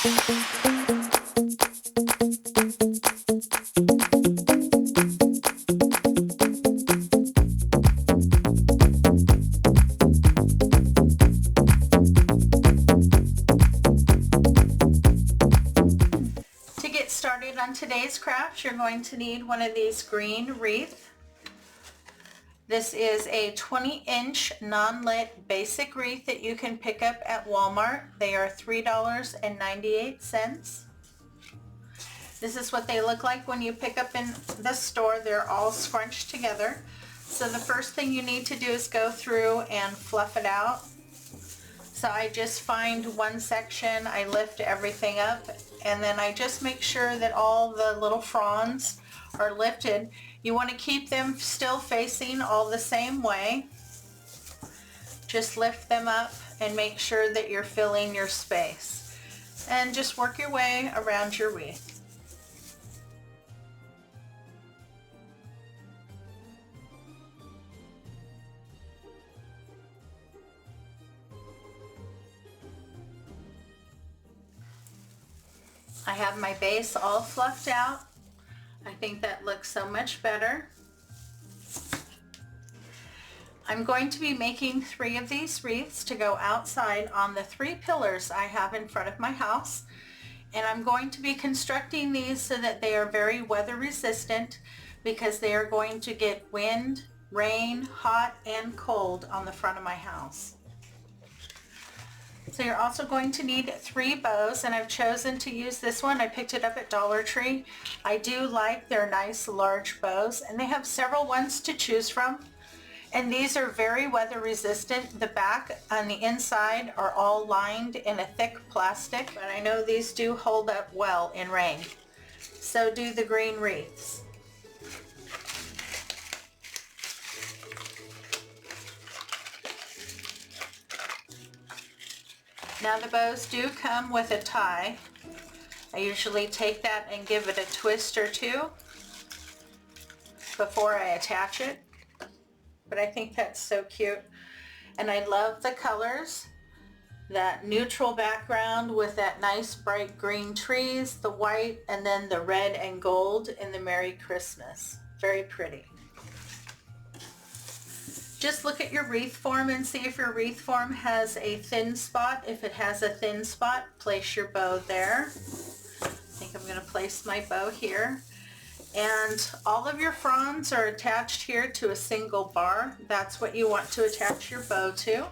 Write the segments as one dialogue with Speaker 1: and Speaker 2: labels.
Speaker 1: To get started on today's craft, you're going to need one of these green wreaths. This is a 20-inch non-lit basic wreath that you can pick up at Walmart. They are $3.98. This is what they look like when you pick up in the store. They're all scrunched together. So the first thing you need to do is go through and fluff it out. So I just find one section, I lift everything up, and then I just make sure that all the little fronds are lifted. You want to keep them still facing all the same way. Just lift them up and make sure that you're filling your space. And just work your way around your wreath. I have my base all fluffed out. I think that looks so much better. I'm going to be making 3 of these wreaths to go outside on the 3 pillars I have in front of my house. And I'm going to be constructing these so that they are very weather resistant, because they are going to get wind, rain, hot, and cold on the front of my house. So you're also going to need 3 bows, and I've chosen to use this one. I picked it up at Dollar Tree. I do like their nice large bows, and they have several ones to choose from. And these are very weather resistant. The back on the inside are all lined in a thick plastic, but I know these do hold up well in rain. So do the green wreaths. Now the bows do come with a tie. I usually take that and give it a twist or 2 before I attach it. But I think that's so cute. And I love the colors. That neutral background with that nice bright green trees, the white, and then the red and gold in the Merry Christmas. Very pretty. Just look at your wreath form and see if your wreath form has a thin spot. If it has a thin spot, place your bow there. I think I'm going to place my bow here. And all of your fronds are attached here to a single bar. That's what you want to attach your bow to.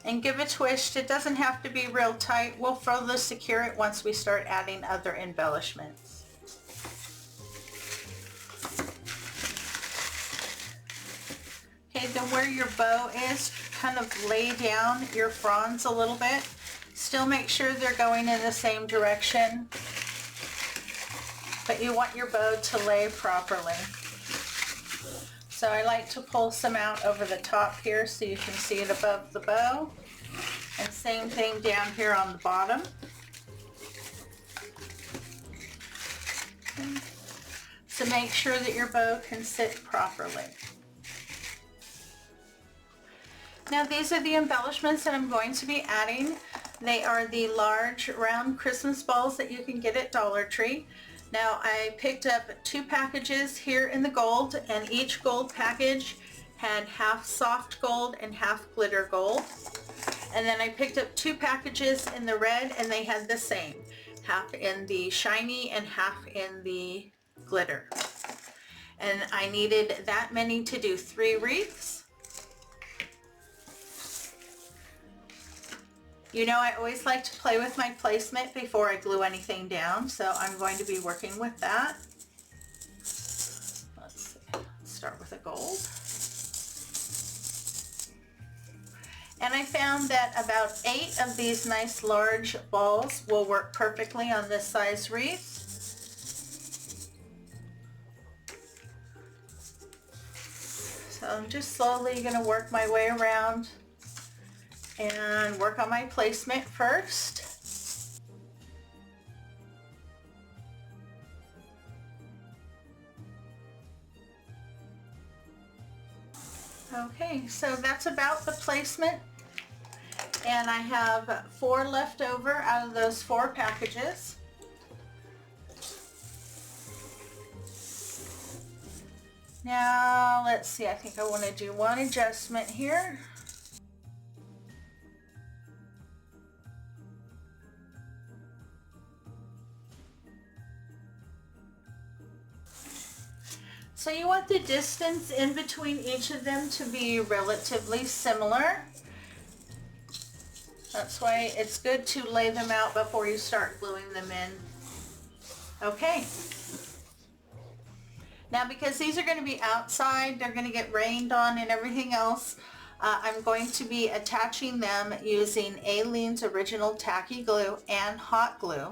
Speaker 1: And give a twist. It doesn't have to be real tight. We'll further secure it once we start adding other embellishments. Okay, then where your bow is, kind of lay down your fronds a little bit. Still make sure they're going in the same direction, but you want your bow to lay properly. So I like to pull some out over the top here so you can see it above the bow. And same thing down here on the bottom. Okay. So make sure that your bow can sit properly. Now these are the embellishments that I'm going to be adding. They are the large round Christmas balls that you can get at Dollar Tree. Now I picked up 2 packages here in the gold, and each gold package had half soft gold and half glitter gold. And then I picked up 2 packages in the red, and they had the same, half in the shiny and half in the glitter. And I needed that many to do 3 wreaths. You know, I always like to play with my placement before I glue anything down, so I'm going to be working with that. Let's see, let's start with a gold. And I found that about 8 of these nice large balls will work perfectly on this size wreath. So I'm just slowly going to work my way around and work on my placement first. Okay, so that's about the placement. And I have 4 left over out of those 4 packages. Now, let's see, I think I want to do one adjustment here. So you want the distance in between each of them to be relatively similar. That's why it's good to lay them out before you start gluing them in. Okay. Now because these are going to be outside, they're going to get rained on and everything else, I'm going to be attaching them using Alene's original tacky glue and hot glue.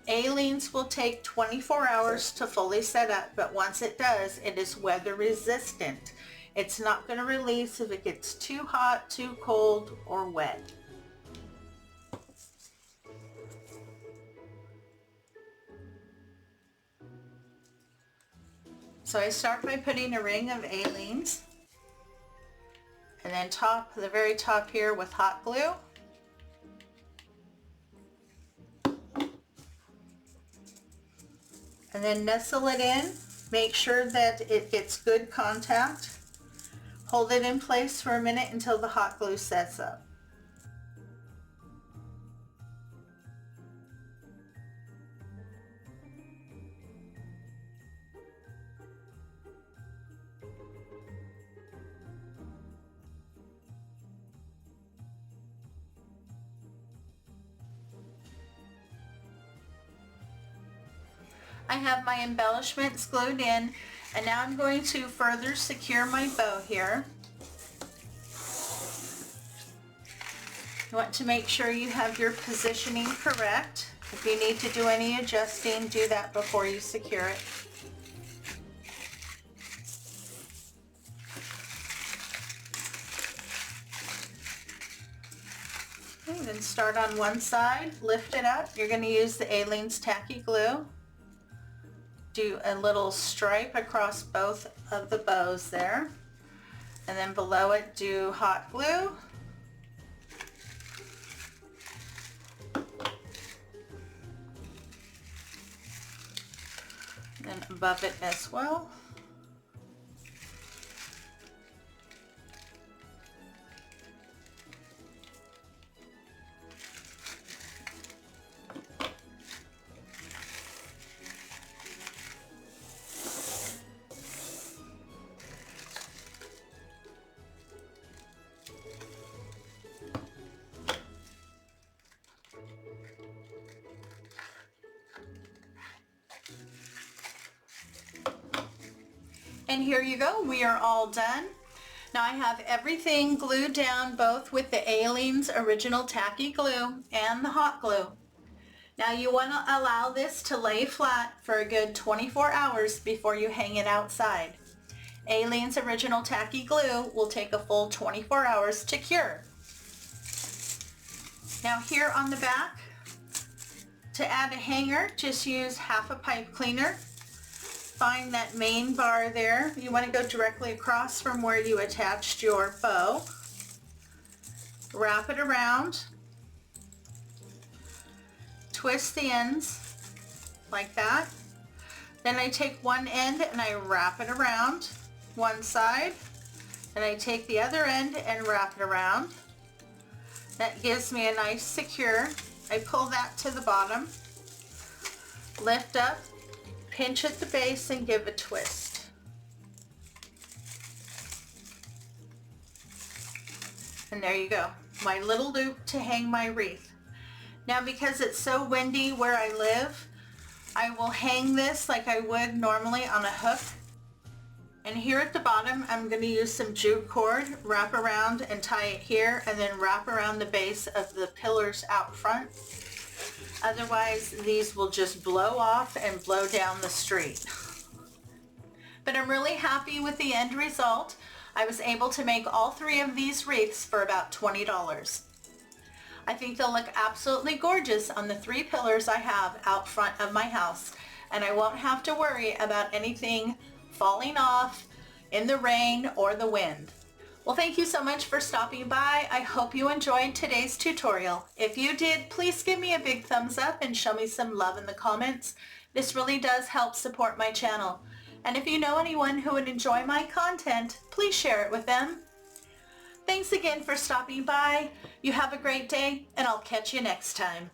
Speaker 1: Alene's will take 24 hours to fully set up, but once it does, it is weather resistant. It's not going to release if it gets too hot, too cold, or wet. So I start by putting a ring of Alene's, and then the very top here with hot glue. And then nestle it in. Make sure that it gets good contact. Hold it in place for a minute until the hot glue sets up. I have my embellishments glued in, and now I'm going to further secure my bow here. You want to make sure you have your positioning correct. If you need to do any adjusting, do that before you secure it. Okay, then start on one side, lift it up. You're going to use the Alene's tacky glue. Do a little stripe across both of the bows there, and then below it do hot glue, and above it as well. And here you go, we are all done. Now I have everything glued down, both with the Alene's original tacky glue and the hot glue. Now you want to allow this to lay flat for a good 24 hours before you hang it outside. Alene's original tacky glue will take a full 24 hours to cure. Now here on the back, to add a hanger, just use half a pipe cleaner. Find that main bar there. You want to go directly across from where you attached your bow. Wrap it around. Twist the ends like that. Then I take one end and I wrap it around one side. And I take the other end and wrap it around. That gives me a nice secure. I pull that to the bottom. Lift up. Pinch at the base and give a twist. And there you go, my little loop to hang my wreath. Now because it's so windy where I live, I will hang this like I would normally on a hook. And here at the bottom, I'm going to use some jute cord, wrap around and tie it here, and then wrap around the base of the pillars out front. Otherwise, these will just blow off and blow down the street. But I'm really happy with the end result. I was able to make all 3 of these wreaths for about $20. I think they'll look absolutely gorgeous on the 3 pillars I have out front of my house, and I won't have to worry about anything falling off in the rain or the wind. Well, thank you so much for stopping by. I hope you enjoyed today's tutorial. If you did, please give me a big thumbs up and show me some love in the comments. This really does help support my channel. And if you know anyone who would enjoy my content, please share it with them. Thanks again for stopping by. You have a great day, and I'll catch you next time.